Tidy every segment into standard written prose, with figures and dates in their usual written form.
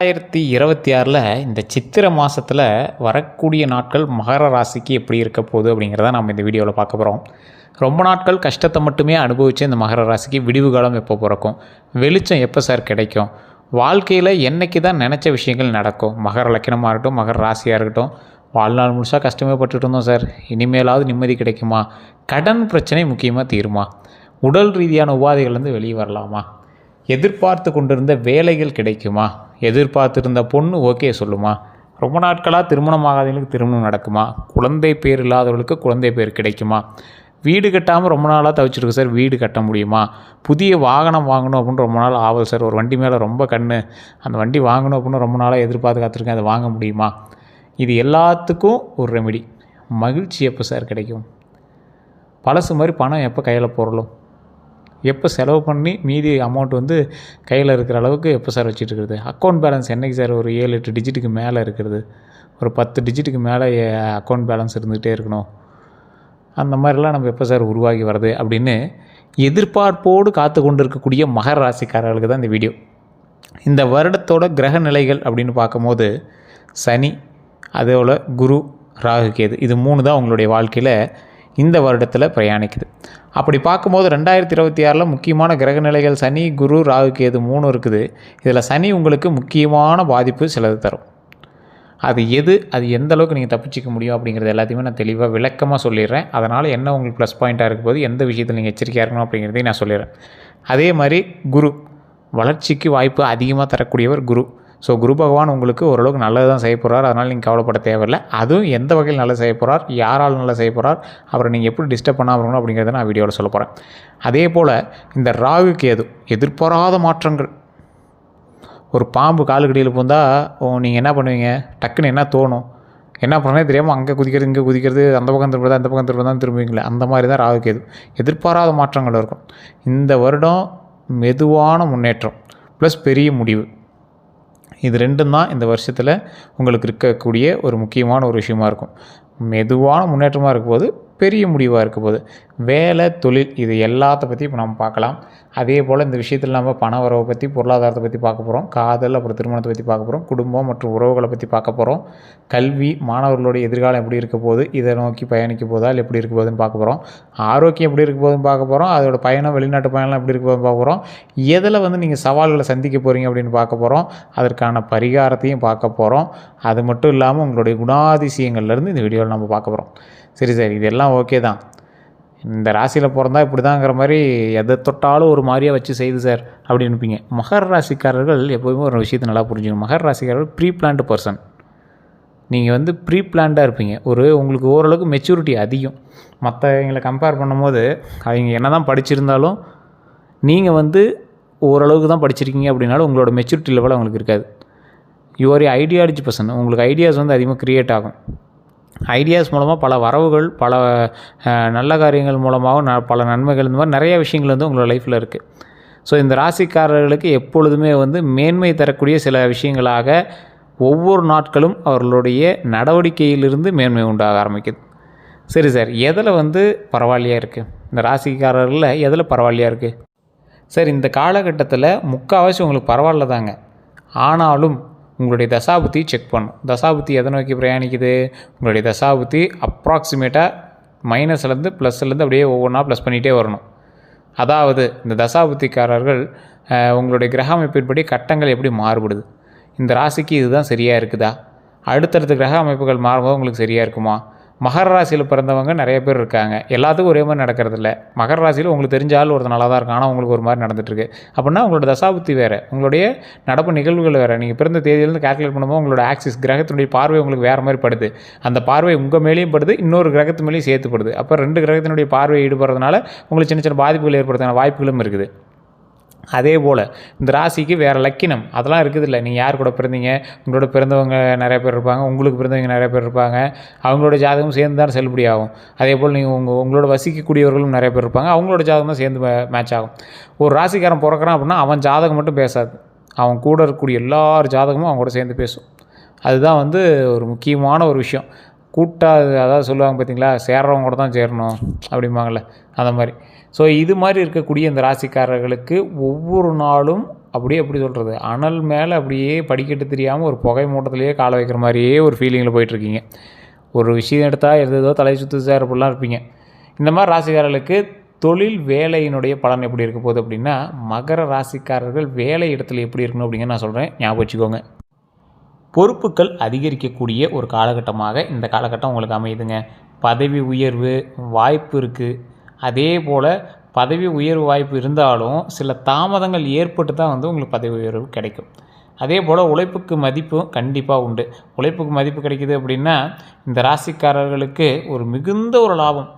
2026 இந்த சித்திரை மாதத்தில் வரக்கூடிய நாட்கள் மகர ராசிக்கு எப்படி இருக்க போகுது அப்படிங்கிறத நம்ம இந்த வீடியோவில் பார்க்க போகிறோம். ரொம்ப நாட்கள் கஷ்டத்தை மட்டுமே அனுபவித்து இந்த மகர ராசிக்கு விடிவு காலம் எப்போ பிறக்கும், வெளிச்சம் எப்போ சார் கிடைக்கும், வாழ்க்கையில் என்றைக்கு தான் நினச்ச விஷயங்கள் நடக்கும், மகர லக்கணமாக இருக்கட்டும் மகர ராசியாக இருக்கட்டும், வாழ்நாள் முழுசாக கஷ்டமே பட்டுட்டு இருந்தோம் சார், இனிமேலாவது நிம்மதி கிடைக்குமா, கடன் பிரச்சனை முக்கியமாக தீருமா, உடல் ரீதியான உபாதைகள்லேருந்து வெளியே வரலாமா, எதிர்பார்த்து கொண்டிருந்த வேலைகள் கிடைக்குமா, எதிர்பார்த்துருந்த பொண்ணு ஓகே சொல்லுமா, ரொம்ப நாட்களாக திருமணம் ஆகாதவங்களுக்கு திருமணம் நடக்குமா, குழந்தை பேர் இல்லாதவர்களுக்கு குழந்தை பேர் கிடைக்குமா, வீடு கட்டாமல் ரொம்ப நாளாக தவிச்சிருக்கு சார் வீடு கட்ட முடியுமா, புதிய வாகனம் வாங்கணும் அப்படின்னு ரொம்ப நாள் ஆவல் சார், ஒரு வண்டி மேலே ரொம்ப கண்ணு, அந்த வண்டி வாங்கணும் அப்படின்னு ரொம்ப நாளாக எதிர்பார்த்து காத்திருக்கேன், அதை வாங்க முடியுமா, இது எல்லாத்துக்கும் ஒரு ரெமெடி. மகிழ்ச்சி எப்போ சார் கிடைக்கும், பழசு மாதிரி பணம் எப்போ கையில் பொருளும், எப்போ செலவு பண்ணி மீதி அமௌண்ட் கையில் இருக்கிற அளவுக்கு எப்போ சார் வச்சுட்டு இருக்கிறது, அக்கௌண்ட் பேலன்ஸ் என்றைக்கு சார் ஒரு 7-8 டிஜிட்டுக்கு மேலே இருக்கிறது, ஒரு 10 டிஜிட்டுக்கு மேலே அக்கௌண்ட் பேலன்ஸ் இருந்துகிட்டே இருக்கணும், அந்த மாதிரிலாம் நம்ம எப்போ சார் உருவாகி வருது அப்படின்னு எதிர்பார்ப்போடு காத்து கொண்டு இருக்கக்கூடிய மகர ராசிக்காரர்களுக்கு தான் இந்த வீடியோ. இந்த வருடத்தோட கிரக நிலைகள் அப்படின்னு பார்க்கும்போது சனி, அதோட குரு, ராகு, கேது, இது 3 தான் உங்களுடைய வாழ்க்கையில் இந்த வருடத்தில் பிரயாணிக்குது. அப்படி பார்க்கும்போது 2026 முக்கியமான கிரக நிலைகள் சனி, குரு, ராகு, கேது 3 இருக்குது. இதில் சனி உங்களுக்கு முக்கியமான பாதிப்பு சிலது தரும். அது எந்த அளவுக்கு நீங்கள் தப்பிச்சிக்க முடியும் அப்படிங்கிறது எல்லாத்தையுமே நான் தெளிவாக விளக்கமாக சொல்லிடுறேன். அதனால் என்ன உங்களுக்கு ப்ளஸ் பாயிண்ட்டாக இருக்கும் போது எந்த விஷயத்தில் நீங்கள் எச்சரிக்கையாக இருக்கணும் அப்படிங்கிறதையும் நான் சொல்லிடுறேன். அதே மாதிரி குரு, வளர்ச்சிக்கு வாய்ப்பு அதிகமாக தரக்கூடியவர் குரு. ஸோ குரு பகவான் உங்களுக்கு ஓரளவுக்கு நல்லது தான் செய்ய போகிறார், அதனால் நீங்கள் கவலைப்பட தேவையில்லை. அதுவும் எந்த வகையில் நல்லது செய்ய போகிறார், யாரால் நல்லா செய்ய போகிறார், அவரை நீங்கள் எப்படி டிஸ்டர்ப் பண்ணாமல் இருக்கணும் அப்படிங்கிறத நான் வீடியோவில் சொல்ல போகிறேன். அதே போல் இந்த ராகு கேது எதிர்பாராத மாற்றங்கள். ஒரு பாம்பு காலுக்கடியில் பூந்தால் நீங்கள் என்ன பண்ணுவீங்க, டக்குன்னு என்ன தோணும், என்ன பண்ணே தெரியாமல் அங்கே குதிக்கிறது இங்கே குதிக்கிறது, அந்த பக்கம் திரும்ப அந்த பக்கம் திரும்ப தான் திரும்புவீங்களே, அந்த மாதிரி தான் ராகு கேது. எதிர்பாராத மாற்றங்கள் இருக்கும். இந்த வருடம் மெதுவான முன்னேற்றம் ப்ளஸ் பெரிய முடிவு, இது 2 தான் இந்த வருஷத்தில் உங்களுக்கு இருக்கக்கூடிய ஒரு முக்கியமான ஒரு விஷயமா இருக்கும். மெதுவான முன்னேற்றமாக இருக்கும்போது பெரிய முடிவாக இருக்கும்போது வேலை, தொழில், இது எல்லாத்த பற்றி இப்போ நம்ம பார்க்கலாம். அதே போல் இந்த விஷயத்தில் நம்ம பண வரவை பற்றி, பொருளாதாரத்தை பற்றி பார்க்க போகிறோம், காதல், அப்புறம் திருமணத்தை பற்றி பார்க்க போகிறோம், குடும்பம் மற்றும் உறவுகளை பற்றி பார்க்க போகிறோம், கல்வி, மாணவர்களுடைய எதிர்காலம் எப்படி இருக்க போகுது, இதை நோக்கி பயணிக்க போதா இல்லை எப்படி இருக்க போகுதுன்னு பார்க்க போகிறோம், ஆரோக்கியம் எப்படி இருக்க போகுதுன்னு பார்க்க போகிறோம், அதோட பயணம், வெளிநாட்டு பயணம் எப்படி இருக்க போகுதுன்னு பார்க்க போகிறோம், எதில் நீங்கள் சவால்களை சந்திக்க போகிறீங்க அப்படின்னு பார்க்க போகிறோம், அதற்கான பரிகாரத்தையும் பார்க்க போகிறோம். அது மட்டும் இல்லாமல் உங்களுடைய குணாதிசயங்கள்லேருந்து இந்த வீடியோவில் நம்ம பார்க்க போகிறோம். சரி சார், இதெல்லாம் ஓகே தான், இந்த ராசியில் பிறந்தா இப்படி தாங்கிற மாதிரி எதை தொட்டாலும் ஒரு மாதிரியாக வச்சு செய்து சார் அப்படின்னு இருப்பீங்க. மகர ராசிக்காரர்கள் எப்போதுமே ஒரு விஷயத்தை நல்லா புரிஞ்சுக்கணும். மகர ராசிக்காரர்கள் ப்ரீ பிளான்டு பர்சன். நீங்கள் ப்ரீ பிளான்டாக இருப்பீங்க. உங்களுக்கு ஓரளவுக்கு மெச்சூரிட்டி அதிகம். மற்றவங்களை கம்பேர் பண்ணும்போது அவங்க என்ன தான் படிச்சிருந்தாலும் நீங்கள் ஓரளவுக்கு தான் படிச்சிருக்கீங்க அப்படின்னாலும் உங்களோட மெச்சூரிட்டி லெவல் அவங்களுக்கு இருக்காது. Your ideology person. உங்களுக்கு ஐடியாஸ் அதிகமாக க்ரியேட் ஆகும். ஐடியாஸ் மூலமாக பல வரவுகள், பல நல்ல காரியங்கள் மூலமாகவும் பல நன்மைகள், இந்த மாதிரி நிறைய விஷயங்கள் உங்களோட லைஃப்பில் இருக்குது. ஸோ இந்த ராசிக்காரர்களுக்கு எப்பொழுதுமே மேன்மை தரக்கூடிய சில விஷயங்களாக ஒவ்வொரு நாட்களும் அவர்களுடைய நடவடிக்கையிலிருந்து மேன்மை உண்டாக ஆரம்பிக்குது. சரி சார், எதில் பரவாயில்லையாக இருக்குது, இந்த ராசிக்காரர்களில் எதில் பரவாயில்லையாக இருக்குது சார், இந்த காலகட்டத்தில் முக்கால்வாசி உங்களுக்கு பரவாயில்ல தாங்க. ஆனாலும் உங்களுடைய தசாபுத்தி செக் பண்ணும். தசாபுத்தி எதை நோக்கி பிரயாணிக்குது, உங்களுடைய தசாபுத்தி அப்ராக்சிமேட்டாக மைனஸ்லேருந்து ப்ளஸ்லேருந்து அப்படியே ஒவ்வொன்றா ப்ளஸ் பண்ணிகிட்டே வரணும். அதாவது இந்த தசாபுத்திக்காரர்கள் உங்களுடைய கிரக அமைப்பின்படி கட்டங்கள் எப்படி மாறுபடுது, இந்த ராசிக்கு இதுதான் சரியாக இருக்குதா, அடுத்தடுத்த கிரக அமைப்புகள் மாறும்போது உங்களுக்கு சரியாக இருக்குமா. மகர ராசியில் பிறந்தவங்க நிறைய பேர் இருக்காங்க, எல்லாத்துக்கும் ஒரே மாதிரி நடக்கிறதில்ல. மகர ராசியில் உங்களுக்கு தெரிஞ்ச ஆள் ஒருத்தர் நல்லா தான் இருக்கும், ஆனால் உங்களுக்கு ஒரு மாதிரி நடந்துகிட்ருக்கு அப்படின்னா உங்களோட தசாபுத்தி வேறு, உங்களுடைய நடப்பு நிகழ்வுகள் வேறு. நீங்கள் பிறந்த தேதியிலேருந்து கால்குலேட் பண்ணும்போது உங்களோட ஆக்சிஸ் கிரகத்தினுடைய பார்வை உங்களுக்கு வேறு மாதிரி படுது. அந்த பார்வை உங்கள் மேலேயும் படுது, இன்னொரு கிரகத்து மேலேயும் சேர்த்துப்படுது. அப்போ 2 கிரகத்தினுடைய பார்வையை ஈடுபடுறதுனால உங்களுக்கு சின்ன சின்ன பாதிப்புகள் ஏற்படுறதுக்கான வாய்ப்புகளும் இருக்குது. அதே போல் இந்த ராசிக்கு வேறு லக்கினம் அதெல்லாம் இருக்குது இல்லை. நீங்கள் யார் கூட பிறந்தீங்க, உங்களோட பிறந்தவங்க நிறைய பேர் இருப்பாங்க, உங்களுக்கு பிறந்தவங்க நிறைய பேர் இருப்பாங்க, அவங்களோட ஜாதகம் சேர்ந்து தான் செல்லுபடி ஆகும். அதே போல் நீங்கள் உங்களோட வசிக்கக்கூடியவர்களும் நிறைய பேர் இருப்பாங்க, அவங்களோட ஜாதகம் தான் சேர்ந்து மேட்ச் ஆகும். ஒரு ராசிக்காரன் பிறக்கிறான் அப்படின்னா அவன் ஜாதகம் மட்டும் பேசாது, அவன் கூட இருக்கக்கூடிய எல்லார் ஜாதகமும் அவங்க கூட சேர்ந்து பேசும். அதுதான் ஒரு முக்கியமான ஒரு விஷயம். அதாவது சொல்லுவாங்க பார்த்தீங்களா, சேர்றவங்க கூட தான் சேரணும் அப்படிம்பாங்கள்ல, அந்த மாதிரி. ஸோ இது மாதிரி இருக்கக்கூடிய இந்த ராசிக்காரர்களுக்கு ஒவ்வொரு நாளும் அப்படியே எப்படி சொல்கிறது, அனல் மேலே அப்படியே படிக்கட்டு தெரியாமல் ஒரு புகை மூட்டத்திலேயே காலை வைக்கிற மாதிரியே ஒரு ஃபீலிங்கில் போயிட்டுருக்கீங்க. ஒரு விஷயம் எடுத்தால் எதோ தலை சுற்று சார் அப்படிலாம் இருப்பீங்க. இந்த மாதிரி ராசிக்காரர்களுக்கு தொழில் வேலையினுடைய பலன் எப்படி இருக்க போகுது அப்படின்னா, மகர ராசிக்காரர்கள் வேலை இடத்துல எப்படி இருக்கணும் அப்படிங்கிற நான் சொல்கிறேன், ஞாபகம் வச்சுக்கோங்க. பொறுப்புகள் அதிகரிக்கக்கூடிய ஒரு காலகட்டமாக இந்த காலகட்டம் உங்களுக்கு அமையுதுங்க. பதவி உயர்வு வாய்ப்பு இருக்குது. அதே போல் பதவி உயர்வு வாய்ப்பு இருந்தாலும் சில தாமதங்கள் ஏற்பட்டு தான் உங்களுக்கு பதவி உயர்வு கிடைக்கும். அதே போல் உழைப்புக்கு மதிப்பும் கண்டிப்பாக உண்டு. உழைப்புக்கு மதிப்பு கிடைக்கிது அப்படின்னா இந்த ராசிக்காரர்களுக்கு ஒரு மிகுந்த ஒரு லாபம்,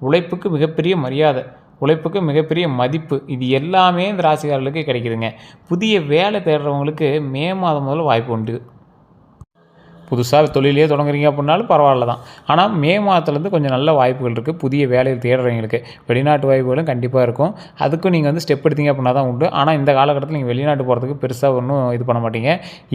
உழைப்புக்கு மிகப்பெரிய மரியாதை, உழைப்புக்கு மிகப்பெரிய மதிப்பு, இது எல்லாமே இந்த ராசிக்காரர்களுக்கு கிடைக்குதுங்க. புதிய வேலை தேடுறவங்களுக்கு மே மாதம் முதல்ல வாய்ப்பு உண்டு. புதுசாக தொழிலே தொடங்குறீங்க அப்படின்னாலும் பரவாயில்ல தான். ஆனால் மே மாதத்துலேருந்து கொஞ்சம் நல்ல வாய்ப்புகள் இருக்குது புதிய வேலையில் தேடுறவங்களுக்கு. வெளிநாட்டு வாய்ப்புகளும் கண்டிப்பாக இருக்கும். அதுக்கும் நீங்கள் ஸ்டெப் எடுத்தீங்க அப்படின்னா தான் உண்டு. ஆனால் இந்த காலகட்டத்தில் நீங்கள் வெளிநாட்டு போகிறதுக்கு பெருசாக ஒன்றும் இது பண்ண மாட்டீங்க.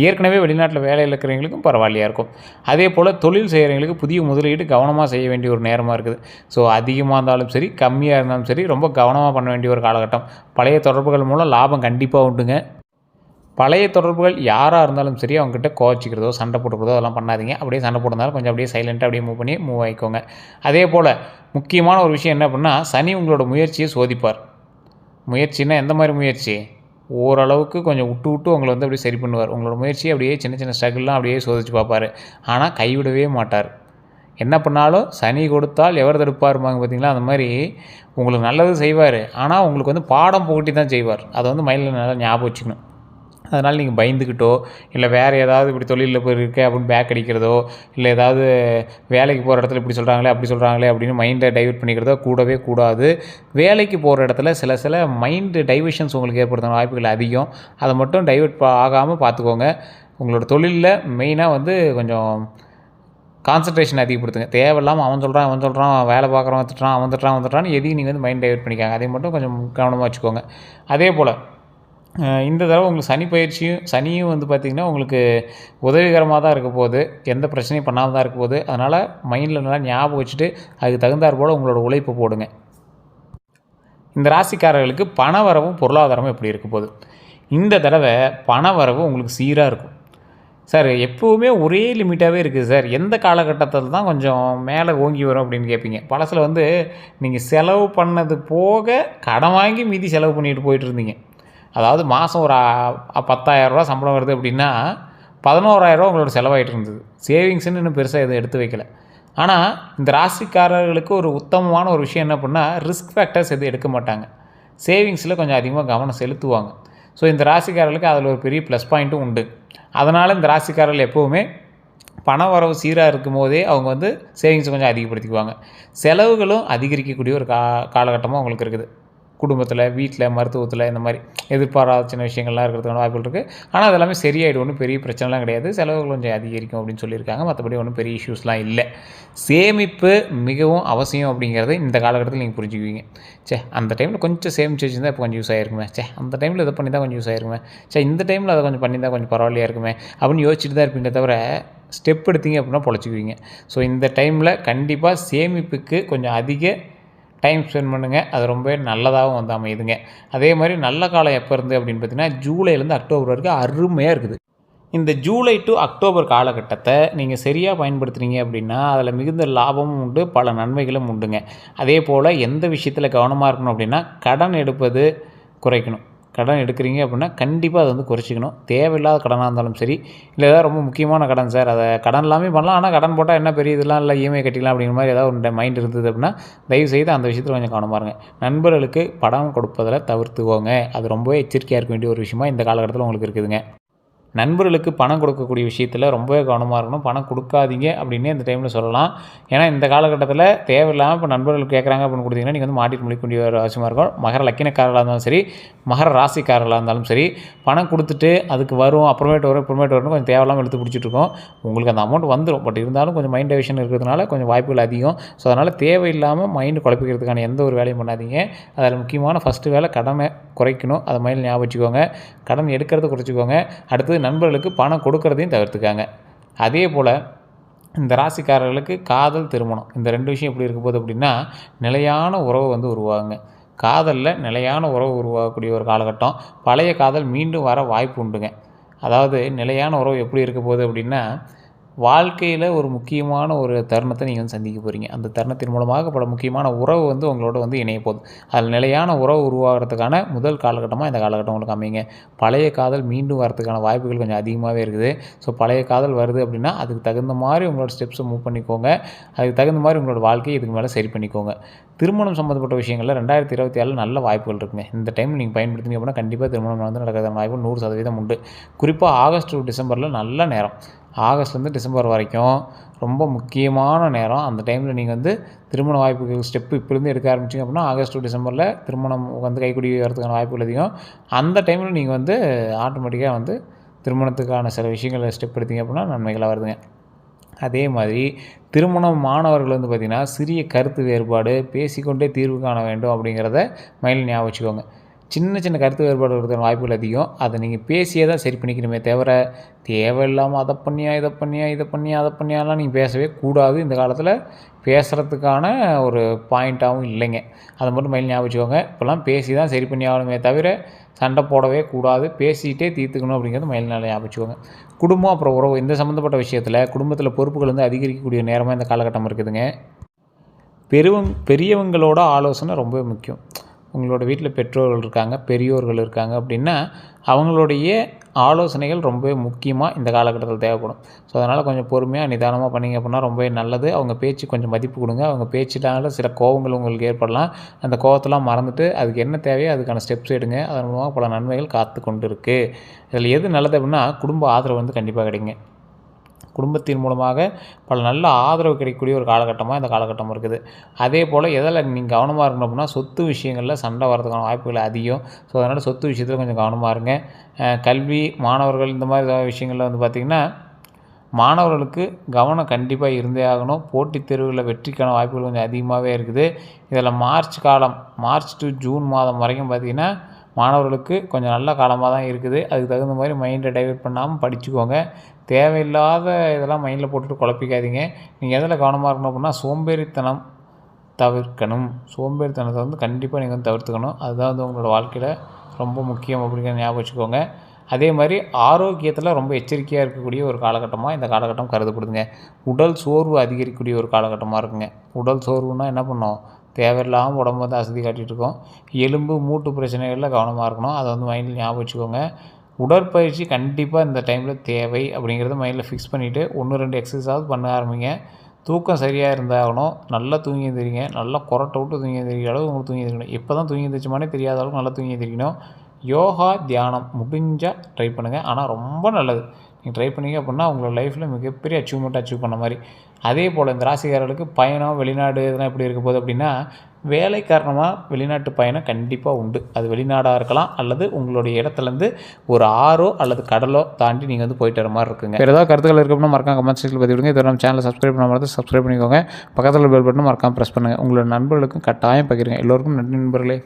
ஏற்கனவே வெளிநாட்டில் வேலையில் இருக்கிறவங்களுக்கும் பரவாயில்லையாக இருக்கும். அதே போல் தொழில் செய்கிறவங்களுக்கு புதிய முதலீடு கவனமாக செய்ய வேண்டிய ஒரு நேரமாக இருக்குது. ஸோ அதிகமாக இருந்தாலும் சரி, கம்மியாக இருந்தாலும் சரி, ரொம்ப கவனமாக பண்ண வேண்டிய ஒரு காலகட்டம். பழைய தொடர்புகள் மூலம் லாபம் கண்டிப்பாக உண்டுங்க. பழைய தொடர்புகள் யாராக இருந்தாலும் சரி, அவங்ககிட்ட கோச்சிக்கிறதோ சண்டை போட்டுக்கிறதோ அதெல்லாம் பண்ணாதீங்க. அப்படியே சண்டை போட்டிருந்தாலும் கொஞ்சம் அப்படியே சைலண்ட்டாக அப்படியே மூவ் ஆகிக்கோங்க. அதே போல் முக்கியமான ஒரு விஷயம் என்ன அப்படின்னா, சனி உங்களோட முயற்சியை சோதிப்பார். முயற்சின்னா எந்த மாதிரி முயற்சி? ஓரளவுக்கு கொஞ்சம் விட்டு உங்களை அப்படியே சரி பண்ணுவார். உங்களோட முயற்சியை அப்படியே சின்ன சின்ன ஸ்ட்ரகிள்லாம் அப்படியே சோதிச்சு பார்ப்பார். ஆனால் கைவிடவே மாட்டார். என்ன பண்ணாலும் சனி கொடுத்தால் எவர் தடுப்பாருமாங்க பார்த்தீங்களா, அந்த மாதிரி உங்களுக்கு நல்லது செய்வார். ஆனால் உங்களுக்கு பாடம் புகட்டி தான் செய்வார். அதை மைண்டில் நல்லா ஞாபகம் வச்சுக்கணும். அதனால் நீங்கள் பயந்துக்கிட்டோ இல்லை வேறு ஏதாவது இப்படி தொழிலில் போயிருக்கேன் அப்படின்னு பேக் அடிக்கிறதோ, இல்லை ஏதாவது வேலைக்கு போகிற இடத்துல இப்படி சொல்கிறாங்களே அப்படி சொல்கிறாங்களே அப்படின்னு மைண்டை டைவர்ட் பண்ணிக்கிறதோ கூடவே கூடாது. வேலைக்கு போகிற இடத்துல சில மைண்டு டைவர்ஷன்ஸ் உங்களுக்கு ஏற்படுத்தும் வாய்ப்புகள் அதிகம். அதை மட்டும் டைவர்ட் ஆகாமல் பார்த்துக்கோங்க. உங்களோட தொழிலில் மெயினாக கொஞ்சம் கான்சன்ட்ரேஷன் அதிகப்படுத்துங்க. தேவையில்லாமல் அவன் சொல்கிறான் வேலை பார்க்குறவன் வந்துட்டான்னு எதையும் நீங்கள் மைண்ட் டைவர்ட் பண்ணிக்காங்க. அதை மட்டும் கொஞ்சம் கவனமாக வச்சுக்கோங்க. அதே போல் இந்த தடவை உங்களுக்கு சனியும் பார்த்திங்கன்னா உங்களுக்கு உதவிகரமாக தான் இருக்க போகுது. எந்த பிரச்சனையும் பண்ணாமல் தான் இருக்க போகுது. அதனால் மைண்டில் நல்லா ஞாபகம் வச்சுட்டு அதுக்கு தகுந்தாற் போல் உங்களோட உழைப்பு போடுங்க. இந்த ராசிக்காரர்களுக்கு பணவரவும் பொருளாதாரமும் எப்படி இருக்க போகுது? இந்த தடவை பணவரவு உங்களுக்கு சீராக இருக்கும். சார் எப்போவுமே ஒரே லிமிட்டாகவே இருக்குது சார், எந்த காலகட்டத்தில் தான் கொஞ்சம் மேலே ஓங்கி வரும் அப்படின்னு கேட்பீங்க. பழசில் நீங்கள் செலவு பண்ணது போக கடன் வாங்கி மீதி செலவு பண்ணிட்டு போயிட்டு இருந்தீங்க. அதாவது மாதம் ஒரு 10,000 சம்பளம் வருது அப்படின்னா 11,000 உங்களோட செலவாகிட்டு இருந்தது. சேவிங்ஸ்ன்னு இன்னும் பெருசாக எதுவும் எடுத்து வைக்கல. ஆனால் இந்த ராசிக்காரர்களுக்கு ஒரு உத்தமமான ஒரு விஷயம் என்ன பண்ணால், ரிஸ்க் ஃபேக்டர்ஸ் எதுவும் எடுக்க மாட்டாங்க. சேவிங்ஸில் கொஞ்சம் அதிகமாக கவனம் செலுத்துவாங்க. ஸோ இந்த ராசிக்காரர்களுக்கு அதில் ஒரு பெரிய ப்ளஸ் பாயிண்ட்டும் உண்டு. அதனால் இந்த ராசிக்காரர்கள் எப்போவுமே பண வரவு சீராக இருக்கும் போதே அவங்க சேவிங்ஸை கொஞ்சம் அதிகப்படுத்திக்குவாங்க. செலவுகளும் அதிகரிக்கக்கூடிய ஒரு காலகட்டமாக உங்களுக்கு இருக்குது. குடும்பத்தில், வீட்டில், மருத்துவத்தில் இந்த மாதிரி எதிர்பாராத சின்ன விஷயங்கள்லாம் இருக்கிறதுக்கான வாய்ப்புகள் இருக்குது. ஆனால் அது எல்லாமே சரியாயிடும். ஒன்றும் பெரிய பிரச்சனைலாம் கிடையாது. செலவுகள் கொஞ்சம் அதிகரிக்கும் அப்படின்னு சொல்லியிருக்காங்க. மற்றபடி ஒன்றும் பெரிய இஷ்யூஸ்லாம் இல்லை. சேமிப்பு மிகவும் அவசியம் அப்படிங்கிறத இந்த காலகட்டத்தில் நீங்கள் புரிஞ்சுக்குவீங்க. அந்த டைமில் கொஞ்சம் சேமித்து வச்சுருந்தா இப்போ கொஞ்சம் யூஸ் ஆகிருக்குமே, அந்த டைமில் இதை பண்ணி தான் கொஞ்சம் யூஸ் ஆகிருக்குமே, இந்த டைமில் அதை கொஞ்சம் பண்ணி தான் கொஞ்சம் பரவாயில்லையா இருக்குமே அப்படின்னு யோசிச்சுட்டு தான் இருப்பீங்க. தவிர ஸ்டெப் எடுத்தீங்க அப்படின்னா பொழைச்சிக்குவீங்க. ஸோ இந்த டைமில் கண்டிப்பாக சேமிப்புக்கு கொஞ்சம் அதிக டைம் ஸ்பெண்ட் பண்ணுங்கள். அது ரொம்பவே நல்லதாகவும் அமையுதுங்க. அதே மாதிரி நல்ல காலம் எப்போ இருந்து அப்படின்னு பார்த்தீங்கன்னா, ஜூலைலேருந்து அக்டோபர் வரைக்கும் அருமையாக இருக்குது. இந்த ஜூலை டு அக்டோபர் காலகட்டத்தை நீங்கள் சரியாக பயன்படுத்துனீங்க அப்படின்னா அதில் மிகுந்த லாபமும் உண்டு, பல நன்மைகளும் உண்டுங்க. அதே போல் எந்த விஷயத்தில் கவனமாக இருக்கணும் அப்படின்னா, கடன் எடுப்பது குறைக்கணும். கடன் எடுக்கிறீங்க அப்படின்னா கண்டிப்பாக அதை குறைச்சிக்கணும். தேவையில்லாத கடனாக இருந்தாலும் சரி, இல்லை ஏதாவது ரொம்ப முக்கியமான கடன் சார், அதை கடன் எல்லாமே பண்ணலாம், ஆனால் கடன் போட்டால் என்ன பெரிய இதெல்லாம் இல்லை, இஎம்ஐ கட்டிக்கலாம் அப்படிங்கிற மாதிரி ஏதாவது ஒரு மைண்ட் இருந்தது அப்படின்னா தயவுசெய்து அந்த விஷயத்தில் கொஞ்சம் கவனமாக இருங்க. நண்பர்களுக்கு பணம் கொடுப்பதில் தவிர்த்துவோங்க. அது ரொம்பவே எச்சரிக்கையாக இருக்க வேண்டிய ஒரு விஷயமா இந்த காலகட்டத்தில் உங்களுக்கு இருக்குதுங்க. நண்பர்களுக்கு பணம் கொடுக்கக்கூடிய விஷயத்தில் ரொம்பவே கவனமாக இருக்கணும். பணம் கொடுக்காதீங்க அப்படின்னே இந்த டைமில் சொல்லலாம். ஏன்னா இந்த காலகட்டத்தில் தேவையில்லாமல் இப்போ நண்பர்களுக்கு கேட்குறாங்க அப்படின்னு கொடுத்தீங்கன்னா நீங்கள் மாட்டிட்டு முடிக்கக்கூடிய ஒரு அவசியமாக இருக்கும். மகர லக்கினக்காரர்களாக இருந்தாலும் சரி, மகர ராசிக்காரர்களாக இருந்தாலும் சரி, பணம் கொடுத்துட்டு அதுக்கு வரும் அப்புறமேட்டு வரணும் கொஞ்சம் தேவையில்லாமல் எடுத்து பிடிச்சிட்ருக்கோம். உங்களுக்கு அந்த அமௌண்ட் வந்துடும். பட் இருந்தாலும் கொஞ்சம் மைண்ட் டைவர்ஷன் இருக்கிறதுனால கொஞ்சம் வாய்ப்புகள் அதிகம். ஸோ அதனால் தேவையில்லாமல் மைண்டு குழப்பிக்கிறதுக்கான எந்த ஒரு வேலையும் பண்ணாதீங்க. அதில் முக்கியமான ஃபஸ்ட்டு வேலை கடனை குறைக்கணும். அதை மைண்டில் ஞாபகம் வச்சுக்கோங்க. கடன் எடுக்கிறத குறைச்சிக்கோங்க. அடுத்தது நண்பர்களுக்கு பணம் கொடுக்கறதையும் தவிர்த்துக்காங்க. அதே போல் இந்த ராசிக்காரர்களுக்கு காதல், திருமணம் இந்த 2 விஷயம் எப்படி இருக்க போகுது அப்படின்னா, நிலையான உறவு உருவாகுங்க. காதலில் நிலையான உறவு உருவாகக்கூடிய ஒரு காலகட்டம். பழைய காதல் மீண்டும் வர வாய்ப்பு உண்டுங்க. அதாவது நிலையான உறவு எப்படி இருக்க போகுது அப்படின்னா, வாழ்க்கையில் ஒரு முக்கியமான ஒரு தருணத்தை நீங்கள் வந்து சந்திக்க போகிறீங்க. அந்த தருணத்தின் மூலமாக பல முக்கியமான உறவு வந்து உங்களோட வந்து இணைய போகுது. அதில் நிலையான உறவு உருவாகிறதுக்கான முதல் காலகட்டமாக இந்த காலகட்டம் உங்களுக்கு அமைங்க. பழைய காதல் மீண்டும் வரதுக்கான வாய்ப்புகள் கொஞ்சம் அதிகமாகவே இருக்குது. ஸோ பழைய காதல் வருது அப்படின்னா அதுக்கு தகுந்த மாதிரி உங்களோட ஸ்டெப்ஸை மூவ் பண்ணிக்கோங்க. அதுக்கு தகுந்த மாதிரி உங்களோட வாழ்க்கையை இதுக்கு மேலே சரி பண்ணிக்கோங்க. திருமணம் சம்மந்தப்பட்ட விஷயங்களில் 2024 நல்ல வாய்ப்புகள் இருக்குங்க. இந்த டைம் நீங்கள் பயன்படுத்திங்க அப்படின்னா கண்டிப்பாக திருமணம் வந்து நடக்கிறதுக்கான வாய்ப்பு 100% உண்டு. குறிப்பாக ஆகஸ்ட் டு டிசம்பரில் நல்ல நேரம். ஆகஸ்ட்லேருந்து டிசம்பர் வரைக்கும் ரொம்ப முக்கியமான நேரம். அந்த டைமில் நீங்கள் வந்து திருமண வாய்ப்புகள் ஸ்டெப்பு இப்போலேருந்து எடுக்க ஆரம்பிச்சிங்க அப்படின்னா ஆகஸ்ட் டு டிசம்பரில் திருமணம் வந்து கைக்கூடி வரதுக்கான வாய்ப்புகள் அதிகம். அந்த டைமில் நீங்கள் வந்து ஆட்டோமேட்டிக்காக வந்து திருமணத்துக்கான சில விஷயங்களை ஸ்டெப் எடுத்தீங்க அப்படின்னா நன்மைகளாக வருதுங்க. அதே மாதிரி திருமணம் மாணவர்கள் வந்து பார்த்திங்கன்னா சிறிய கருத்து வேறுபாடு பேசிக்கொண்டே தீர்வு காண வேண்டும் அப்படிங்கிறத மைண்டில் ஞாபகம் வச்சுக்கோங்க. சின்ன சின்ன கருத்து வேறுபாடு இருக்கிற வாய்ப்புகள் அதிகம். அதை நீங்கள் பேசியே தான் சரி பண்ணிக்கணுமே தவிர தேவையில்லாமல் அதை பண்ணியா இதை பண்ணியா அதை பண்ணியாலாம் நீங்கள் பேசவே கூடாது. இந்த காலத்தில் பேசுகிறதுக்கான ஒரு பாயிண்ட்டாகவும் இல்லைங்க. அதை மட்டும் மைண்டில் ஞாபகம் வச்சுக்கோங்க. இப்போல்லாம் பேசி தான் சரி பண்ணி ஆகணுமே தவிர சண்டை போடவே கூடாது. பேசிகிட்டே தீர்த்துக்கணும் அப்படிங்கிறது மைண்டில் ஞாபகம் வச்சுக்கோங்க. குடும்பம் அப்புறம் உறவு இந்த சம்மந்தப்பட்ட விஷயத்தில் குடும்பத்தில் பொறுப்புகள் வந்து அதிகரிக்கக்கூடிய நேரமாக இந்த காலகட்டம் இருக்குதுங்க. பெரியவங்களோட ஆலோசனை ரொம்ப முக்கியம். உங்களோட வீட்டில் பெற்றோர்கள் இருக்காங்க, பெரியோர்கள் இருக்காங்க அப்படின்னா அவங்களுடைய ஆலோசனைகள் ரொம்பவே முக்கியமாக இந்த காலகட்டத்தில் தேவைப்படும். ஸோ அதனால் கொஞ்சம் பொறுமையாக நிதானமாக பண்ணிங்க அப்படின்னா ரொம்பவே நல்லது. அவங்க பேச்சு கொஞ்சம் மதிப்பு கொடுங்க. அவங்க பேச்சுனால சில கோபங்கள் உங்களுக்கு ஏற்படலாம். அந்த கோபத்தெல்லாம் மறந்துட்டு அதுக்கு என்ன தேவையோ அதுக்கான ஸ்டெப்ஸ் எடுங்க. அதன் மூலமாக பல நன்மைகள் காத்து கொண்டு இருக்குது. இதில் எது நல்லது அப்படின்னா குடும்ப ஆதரவு வந்து கண்டிப்பாக கிடைக்குங்க. குடும்பத்தின் மூலமாக பல நல்ல ஆதரவு கிடைக்கக்கூடிய ஒரு காலகட்டமாக இந்த காலகட்டம் இருக்குது. அதே போல் எதில் நீங்கள் கவனமாக இருக்கணும் அப்படின்னா சொத்து விஷயங்களில் சண்டை வரதுக்கான வாய்ப்புகள் அதிகம். ஸோ அதனால் சொத்து விஷயத்தில் கொஞ்சம் கவனமாக இருங்க. கல்வி மாணவர்கள் இந்த மாதிரி விஷயங்களில் வந்து பார்த்திங்கன்னா மாணவர்களுக்கு கவனம் கண்டிப்பாக இருந்தே ஆகணும். போட்டித் தேர்வுகளில் வெற்றிக்கான வாய்ப்புகள் கொஞ்சம் அதிகமாகவே இருக்குது. இதில் மார்ச் டு ஜூன் மாதம் வரைக்கும் பார்த்திங்கன்னா மாணவர்களுக்கு கொஞ்சம் நல்ல காலமாக தான் இருக்குது. அதுக்கு தகுந்த மாதிரி மைண்டை டைவர்ட் பண்ணாமல் படிச்சுக்கோங்க. தேவையில்லாத இதெல்லாம் மைண்டில் போட்டுட்டு குழப்பிக்காதீங்க. நீங்கள் எதில் கவனமாக இருக்கணும் அப்படின்னா சோம்பேறித்தனம் தவிர்க்கணும். சோம்பேறித்தனத்தை வந்து கண்டிப்பாக நீங்கள் வந்து தவிர்த்துக்கணும். அதுதான் வந்து உங்களோட வாழ்க்கையில் ரொம்ப முக்கியம் அப்படிங்கிற ஞாபகம் வச்சுக்கோங்க. அதே மாதிரி ஆரோக்கியத்தில் ரொம்ப எச்சரிக்கையாக இருக்கக்கூடிய ஒரு காலகட்டமாக இந்த காலகட்டம் கருதப்படுதுங்க. உடல் சோர்வு அதிகரிக்கக்கூடிய ஒரு காலகட்டமாக இருக்குங்க. உடல் சோர்வுனால் என்ன பண்ணோம், தேவையில்லாமல் உடம்பு வந்து அசதி காட்டிகிட்டு இருக்கோம். எலும்பு மூட்டு பிரச்சனைகளில் கவனமாக இருக்கணும். அதை வந்து மைண்டில் ஞாபகம் வச்சுக்கோங்க. உடற்பயிற்சி கண்டிப்பாக இந்த டைமில் தேவை அப்படிங்கிறத மைண்டில் ஃபிக்ஸ் பண்ணிவிட்டு 1-2 எக்ஸசைஸாவது பண்ண ஆரம்பிங்க. தூக்கம் சரியாக இருந்தாகணும். நல்லா தூங்கி எழுந்திரிங்க. நல்லா கொரட்டை விட்டு தூங்கி எழுந்திரிக்கிற அளவு உங்களுக்கு தூங்கி எழுந்திரிக்கணும். எப்போ தான் தூங்கி எழுந்திரிச்சோமானே தெரியாத அளவுக்கு நல்லா தூங்கி எழுந்திரிக்கணும். யோகா தியானம் முடிஞ்சால் ட்ரை பண்ணுங்கள். ஆனால் ரொம்ப நல்லது. நீங்கள் ட்ரை பண்ணிங்க அப்படின்னா உங்களோட லைஃப்பில் மிகப்பெரிய அச்சீவ்மெண்ட் அச்சீவ் பண்ண மாதிரி. அதே போல் இந்த ராசிக்காரர்களுக்கு பயணம் வெளிநாடு இதெல்லாம் எப்படி இருக்க போகுது அப்படின்னா வேலை காரணமாக வெளிநாட்டு பயணம் கண்டிப்பாக உண்டு. அது வெளிநாடாக இருக்கலாம் அல்லது உங்களுடைய இடத்துலேருந்து ஒரு ஆறோ அல்லது கடலோ தாண்டி நீங்கள் வந்து போயிட்டு வர மாதிரி இருக்குங்க. வேறு ஏதாவது கருத்துக்கள் இருக்குது அப்படின்னா மறக்காம கமெண்ட் செக்ஷனில் பதிவு விடுங்க. இதை நம்ம சேனலை சப்ஸ்கிரைப் பண்ண மாதிரி சப்ஸ்கிரைப் பண்ணிக்கோங்க. பக்கத்தில் பெல் பட்டனும் மறக்காமல் ப்ரெஸ் பண்ணுங்கள். உங்களோட நண்பர்களுக்கும் கட்டாயம் பகிருங்க. எல்லோருக்கும் நன்றி நண்பர்களே.